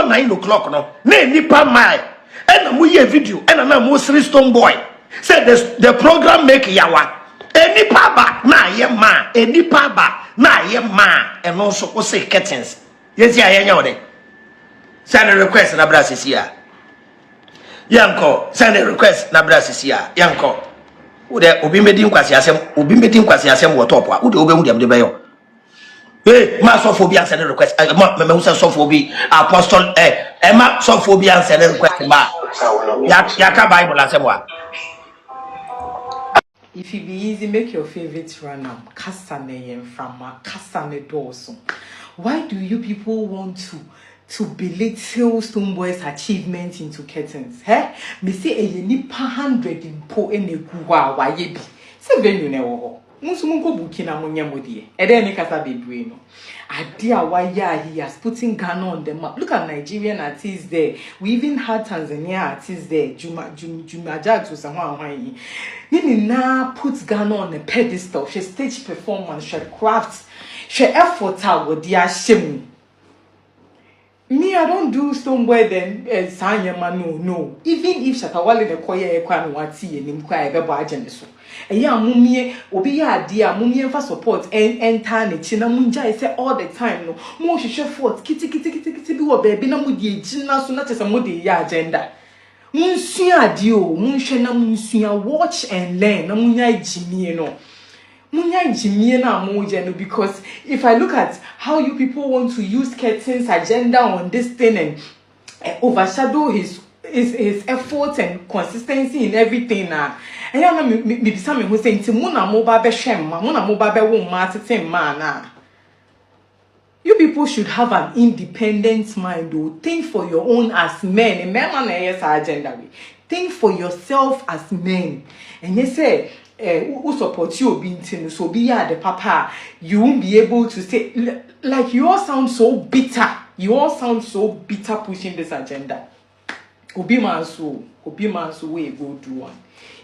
before 9 o'clock no na nipa mai and mo ye video and na mo sri Stonebwoy said the program make yawa any paba na ye ma any paba na ye ma and also o say curtains yes ya nya ode send a request na brasisia yanko send a request na brasisia yanko ude obi medi nkwasi asem wo top a ude obehu dem de bayo hey ma sophobia send a request me who say sophobia apostle ma sophobia send a request ba ya ka bible asem wa. If it be easy, make your favorites run up. Kasane and Frama, Kasane Dawson. Why do you people want to belittle Stonebwoy's achievement into curtains? Me say a nipa 100 in po ene guwa wa yebi. Se venue ne wo. Musumunko bukina munyamodi. Ede ni kasa bebre no. Adia waya he has putting Ghana on the map. Look at Nigerian artists there. We even had Tanzania artists there. Juma Jags was someone. Nini na puts Ghana on a pedestal. She stage performance, she crafts, she effort out with their shame. Me, I don't do Stonebwoy then Sanya Manu, no. Even if Shatawale the Koya Ekwan Wati and Imquire Babajaneso. And ya mumie, Obiya dear, mumie for support and Tani, China Munja, I say all the time, no. Moshe Shefford, kitty, baby, no mudi, Gina, so not as a mudi ya agenda. Munsia dio, Munshena Munsia, watch and learn, no Munya Jimmy, no. Because if I look at how you people want to use Curtain's agenda on this thing and overshadow his efforts and consistency in everything now, and you know me something who saying Timuna Moba be Shema, Mona Moba be Woma man. You people should have an independent mind, though. Think for your own as men. And men yes agenda. Think for yourself as men. And you say who support you being so be the papa, you won't be able to say like you all sound so bitter. You all sound so bitter pushing this agenda. Obi man so way go do one.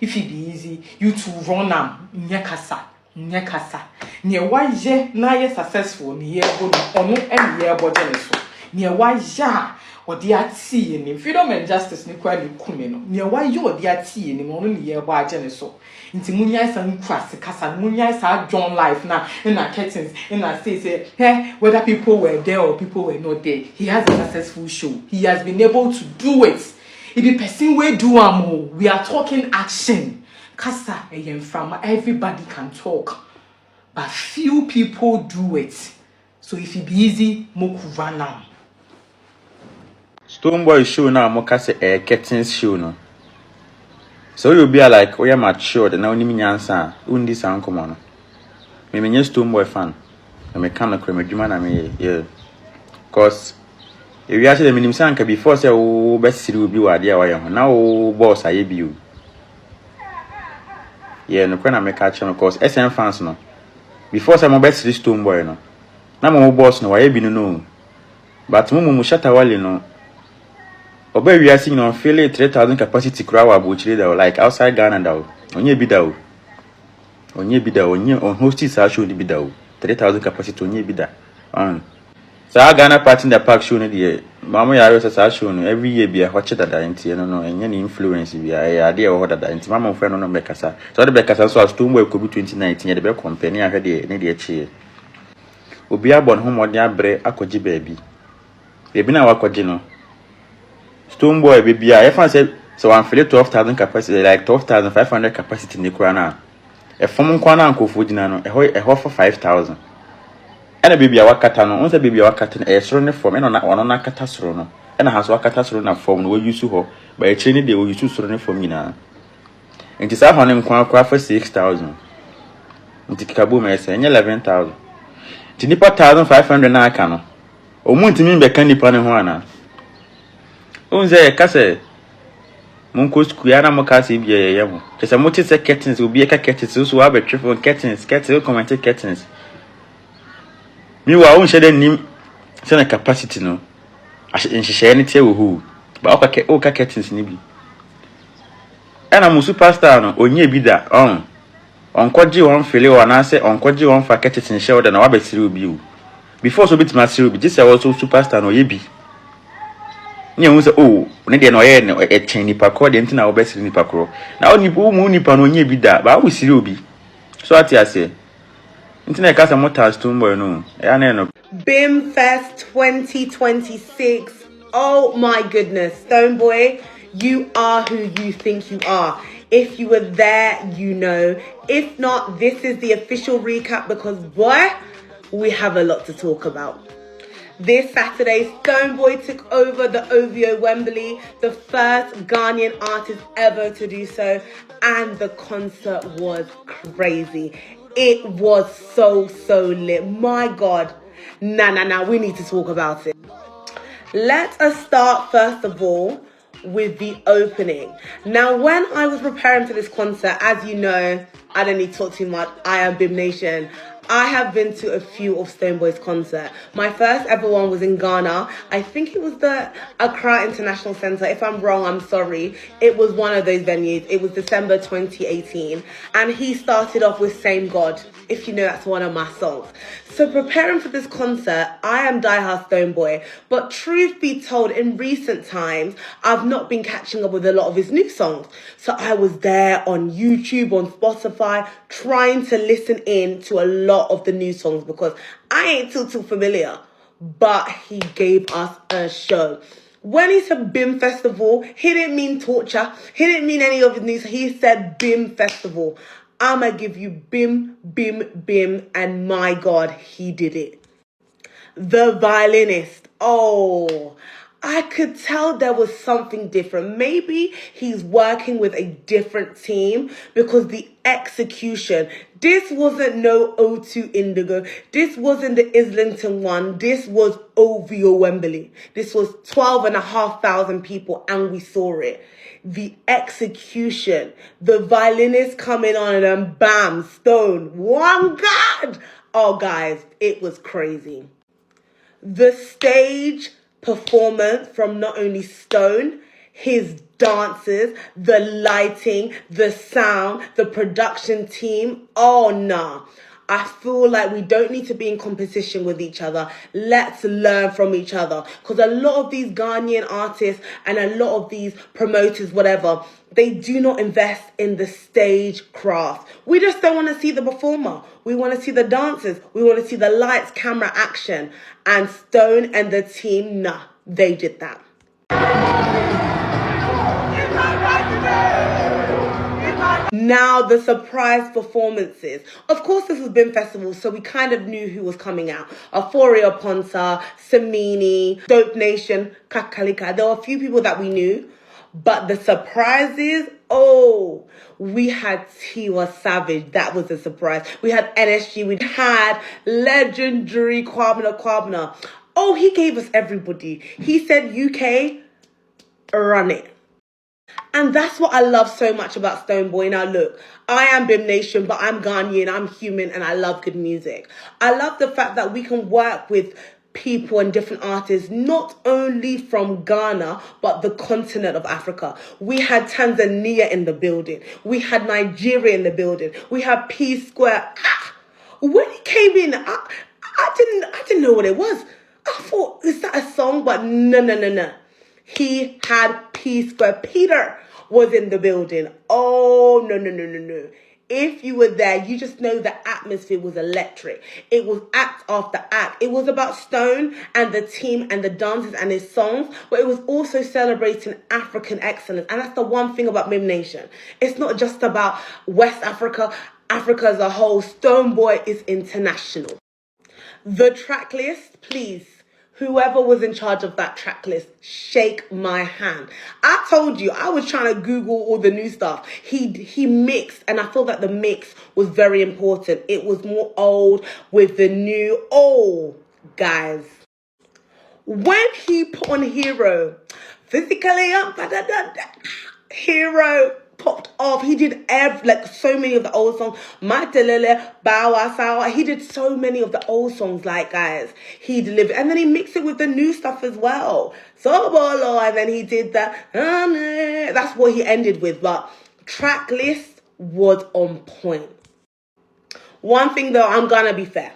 If it be easy, you to run nyakasa. Near why na ye successful near go no any year body so. Near why ja or dear tea in freedom and justice ni kwa ni kumeno. Near why you or dear tea in only year why so. Inti munya san cross kasa munya sa John life na in our curtains in our say whether people were there or people were not there. He has a successful show. He has been able to do it. If the person we do we are talking action. Kasa from everybody can talk, but few people do it. So if it be easy, moku run now. Stonebwoy show now, moka say curtains show no. So you'll be like, oh yeah, matured and now you mean answer. Undi sound come on. Me Stonebwoy fan. I me come na creme juma na me yeah. Cause if you actually the minimum sanka before say oh best will be what there now boss I be you. Yeah, no when I make catch on cause SM fans no. Before some best Stonebwoy no. Na mo boss no why be no. But mo Shatawale no. Obe we are seeing on fairly 3,000 capacity crowd abuchire that like outside Ghana that. Onye bi da. Onye on hosties show di bi da. 3,000 capacity onye bi da. So our Ghana party in the park show no dey. Mama ya say show no every year be a watch that nti no enye ni influence bi a dey o that nti mama friend no bekasa. So the bekasa so Stonebwoy ko bi 2019 ye dey be company ahwe dey ne dey chie. Obi abon ho modern abre akoji baabi. Ebi na wakoji no. Stonebwoy baby I fan say so one feel 12,000 capacity like 12,500 capacity ni kura na. E fom nkwa na ankofo gina no e ho for 5,000. Ena baby a wakata no onse baby a wakata no e soro ne form ena na ono na kata soro no ena ha so wakata soro na form no we use ho ba e cheni de we use soro ne form nyina nti sa ho ne nkwa kwa for 6,000 nti kikabo me se enye 11,000 nti nipa 1,500 na aka no omu ntimi be kan nipa ne ho ana onze ka se monko skuya na mo ka se bia ye ho kese mo ti se curtains obi e ka curtains so wa be twefo curtains comment curtains mi wa un shede nim se na capacity no nhihye ne tie wo hu ba o ka curtains ni bi ena mu superstar no onye bi da onkoji won fele wa na se onkoji won fa curtains share da na wa be siri obi o before so bit ma siri obi just say also superstar no ye bi Nye say oh ne de no ye no e chen nipa kro de ntina wo besiri nipa kro na oni mu nipa no nye bi da ba wo siri obi so ati ase ntina e ka sa motor Stonebwoy no ya na no Bhim Fest 2026. Oh my goodness, Stonebwoy, you are who you think you are. If you were there, you know. If not, this is the official recap because boy, we have a lot to talk about. This Saturday, Stonebwoy took over the OVO Wembley, the first Ghanaian artist ever to do so, and the concert was crazy. It was so lit. My God. Nah, we need to talk about it. Let us start first of all with the opening. Now, when I was preparing for this concert, as you know, I don't need to talk too much. I am Bhim Nation. I have been to a few of Stonebwoy's concerts. My first ever one was in Ghana. I think it was the Accra International Centre. If I'm wrong, I'm sorry. It was one of those venues. It was December 2018. And he started off with Same God. If you know, that's one of my songs. So preparing for this concert, I am diehard Stonebwoy. But truth be told, in recent times, I've not been catching up with a lot of his new songs. So I was there on YouTube, on Spotify, trying to listen in to a lot of the new songs because I ain't too familiar. But he gave us a show. When he said Bhim Festival, he didn't mean torture. He didn't mean any of his news. He said Bhim Festival. I'ma give you Bhim, and my God, he did it. The violinist. Oh, I could tell there was something different. Maybe he's working with a different team because the execution, this wasn't no O2 Indigo. This wasn't the Islington one. This was OVO Wembley. This was 12,500 people and we saw it. The execution, the violinist coming on and then bam, Stone, one God. Oh guys, it was crazy. The stage performance from not only Stone, his dances, the lighting, the sound, the production team. Oh nah. I feel like we don't need to be in competition with each other. Let's learn from each other. Because a lot of these Ghanaian artists and a lot of these promoters, whatever, they do not invest in the stage craft. We just don't want to see the performer. We want to see the dancers. We want to see the lights, camera, action. And Stone and the team, nah, they did that. Now, the surprise performances. Of course, this was Bhim Festival, so we kind of knew who was coming out. Euphoria Ponta, Samini, Dope Nation, Kakalika. There were a few people that we knew. But the surprises, oh, we had Tiwa Savage. That was a surprise. We had NSG. We had legendary Kwabena. Oh, he gave us everybody. He said, UK, run it. And that's what I love so much about Stonebwoy. Now look, I am Bhim Nation, but I'm Ghanaian, I'm human, and I love good music. I love the fact that we can work with people and different artists, not only from Ghana, but the continent of Africa. We had Tanzania in the building. We had Nigeria in the building. We had P Square. When he came in, I didn't know what it was. I thought, is that a song? But no. He had P Square. Peter was in the building. Oh, no. If you were there, you just know the atmosphere was electric. It was act after act. It was about Stone and the team and the dances and his songs, but it was also celebrating African excellence. And that's the one thing about Bhim Nation. It's not just about West Africa, Africa as a whole. Stonebwoy is international. The track list, please. Whoever was in charge of that track list, shake my hand. I told you, I was trying to Google all the new stuff. He mixed, and I feel that the mix was very important. It was more old with the new. Oh, guys. When he put on Hero, physically up, Hero popped off. He did so many of the old songs. Matalele, Bawa Sawa. He did so many of the old songs, like, guys. He delivered. And then he mixed it with the new stuff as well. So bolo, and then he did that. That's what he ended with. But track list was on point. One thing though, I'm gonna be fair.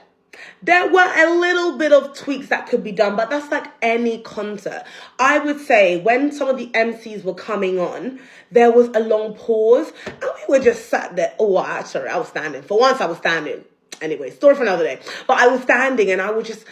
There were a little bit of tweaks that could be done, but that's like any concert. I would say when some of the MCs were coming on, there was a long pause, and we were just sat there. Oh, sorry, I was standing. For once, I was standing. Anyway, story for another day. But I was standing, and I was just...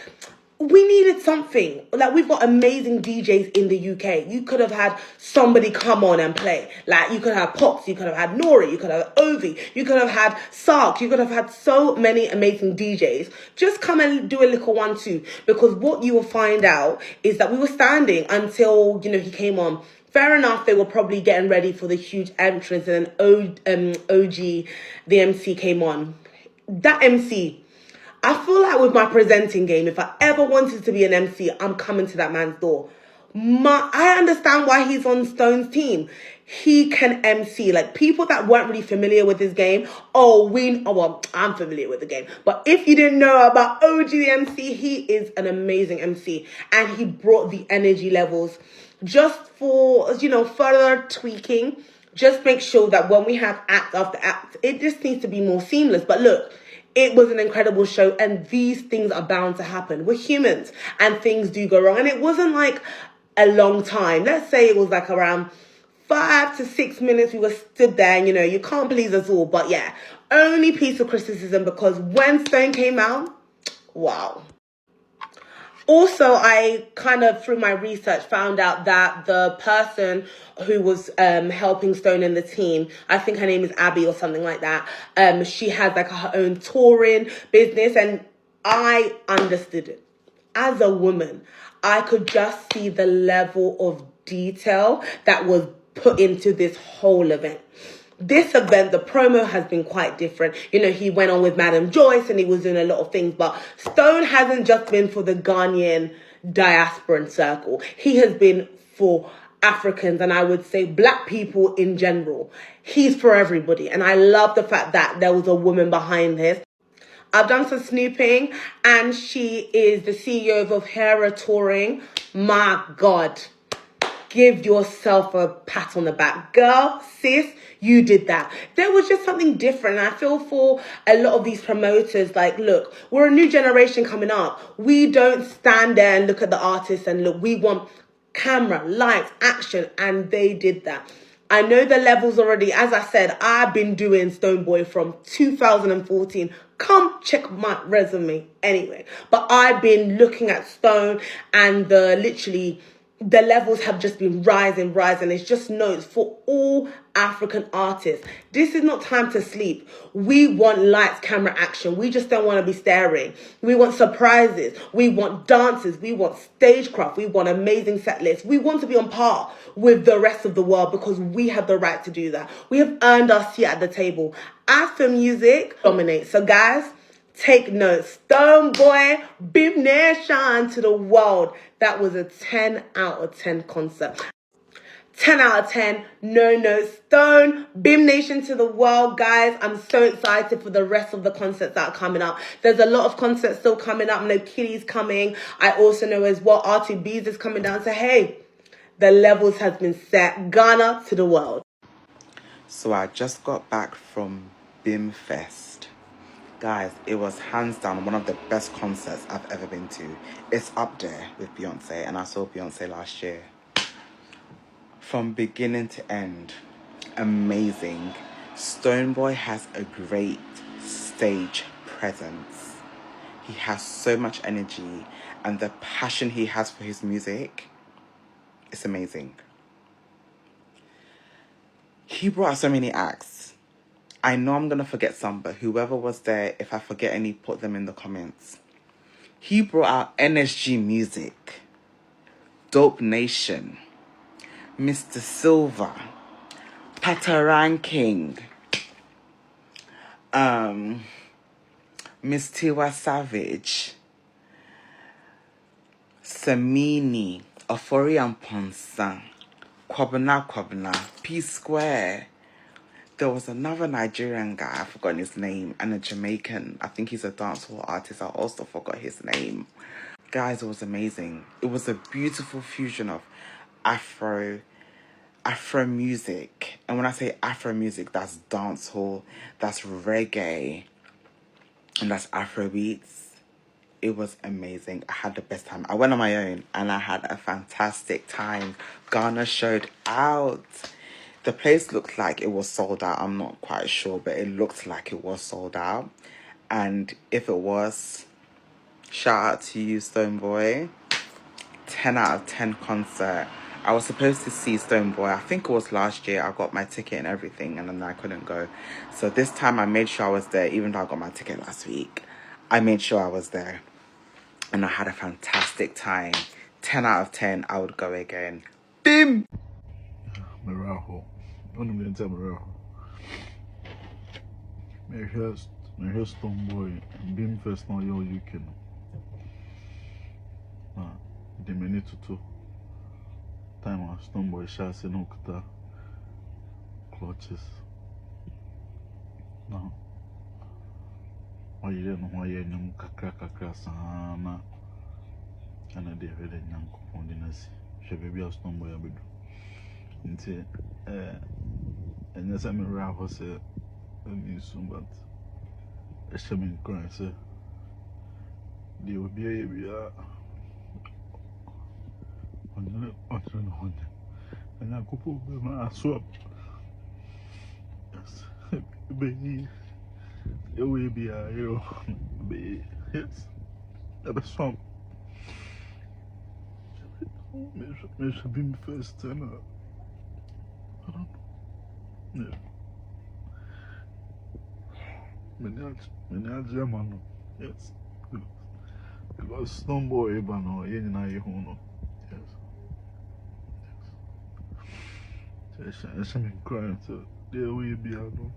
We needed something. Like, we've got amazing DJs in the UK. You could have had somebody come on and play. Like, you could have Pox, you could have had Nori, you could have Ovi, you could have had Sark, you could have had so many amazing DJs. Just come and do a little 1-2. Because what you will find out is that we were standing until, he came on. Fair enough, they were probably getting ready for the huge entrance, and then OG, the MC, came on. That MC... I feel like with my presenting game, if I ever wanted to be an MC, I'm coming to that man's door. I understand why he's on Stone's team. He can MC. Like, people that weren't really familiar with his game, I'm familiar with the game. But if you didn't know about OG the MC, he is an amazing MC. And he brought the energy levels. Just for, further tweaking, just make sure that when we have act after act, it just needs to be more seamless. But look, it was an incredible show, and these things are bound to happen. We're humans, and things do go wrong. And it wasn't like a long time. Let's say it was like around 5 to 6 minutes we were stood there, and, you can't please us all. But yeah, only piece of criticism, because when Stone came out, wow. Also, I kind of, through my research, found out that the person who was helping Stone in the team, I think her name is Abby or something like that, she has like her own touring business, and I understood it. As a woman, I could just see the level of detail that was put into this whole event. This event, the promo has been quite different. He went on with Madam Joyce and he was doing a lot of things, but Stone hasn't just been for the Ghanaian diasporan circle. He has been for Africans, and I would say black people in general. He's for everybody, and I love the fact that there was a woman behind this. I've done some snooping, and she is the CEO of Hera Touring. My God, give yourself a pat on the back. Girl, sis, you did that. There was just something different. And I feel for a lot of these promoters, like, look, we're a new generation coming up. We don't stand there and look at the artists and look, we want camera, lights, action. And they did that. I know the levels already. As I said, I've been doing Stonebwoy from 2014. Come check my resume anyway. But I've been looking at Stone, and the levels have just been rising. It's just notes for all African artists. This is not time to sleep. We want lights, camera, action. We just don't want to be staring. We want surprises. We want dances. We want stagecraft. We want amazing set lists. We want to be on par with the rest of the world, because we have the right to do that. We have earned our seat at the table. As for music, dominate. So guys, take notes. Stonebwoy, Bhim Nation to the world. That was a 10 out of 10 concert. 10 out of 10. No notes. Stone, Bhim Nation to the world, guys. I'm so excited for the rest of the concerts that are coming up. There's a lot of concerts still coming up. No Kitty's coming. I also know as well R2B's is coming down. So hey, the levels has been set. Ghana to the world. So I just got back from Bhim Fest. Guys, it was hands down one of the best concerts I've ever been to. It's up there with Beyonce, and I saw Beyonce last year. From beginning to end, amazing. Stonebwoy has a great stage presence. He has so much energy, and the passion he has for his music, it's amazing. He brought out so many acts. I know I'm going to forget some, but whoever was there, if I forget any, put them in the comments. He brought out NSG Music, Dope Nation, Mr. Silver, Pataran King, Miss Tiwa Savage, Samini, Ofori and Ponsa, Kwabena, P Square. There was another Nigerian guy, I forgot his name, and a Jamaican. I think he's a dancehall artist. I also forgot his name. Guys, it was amazing. It was a beautiful fusion of Afro music. And when I say Afro music, that's dancehall, that's reggae, and that's Afro beats. it was amazing. I had the best time. I went on my own and I had a fantastic time. Ghana showed out. The place looked like it was sold out. I'm not quite sure, but it looked like it was sold out. And if it was, shout out to you, Stonebwoy. 10 out of 10 concert. I was supposed to see Stonebwoy. I think it was last year. I got my ticket and everything, and then I couldn't go. So this time I made sure I was there, even though I got my ticket last week. I made sure I was there. And I had a fantastic time. 10 out of 10. I would go again. Bhim! Miraho. I'm going to tell Miraho. My hair Stonebwoy. Bhim Fest now your UK. The minute to time on Stonebwoy shall no kuta clutches. Now, why you don't know why you're no kakra sana and a David and young confidence. She be a Stonebwoy a bit. And yes, I'm a rapper, say, soon, but a shaman crying, say, they will be a and I could put my swap. Yes, baby, it will be a hero. Yes, the swamp. It should be my first time. I don't know. Yeah. German. Yes. Because Stonebwoy, even though you're not your own. Yes. I'm crying, so there will be a no.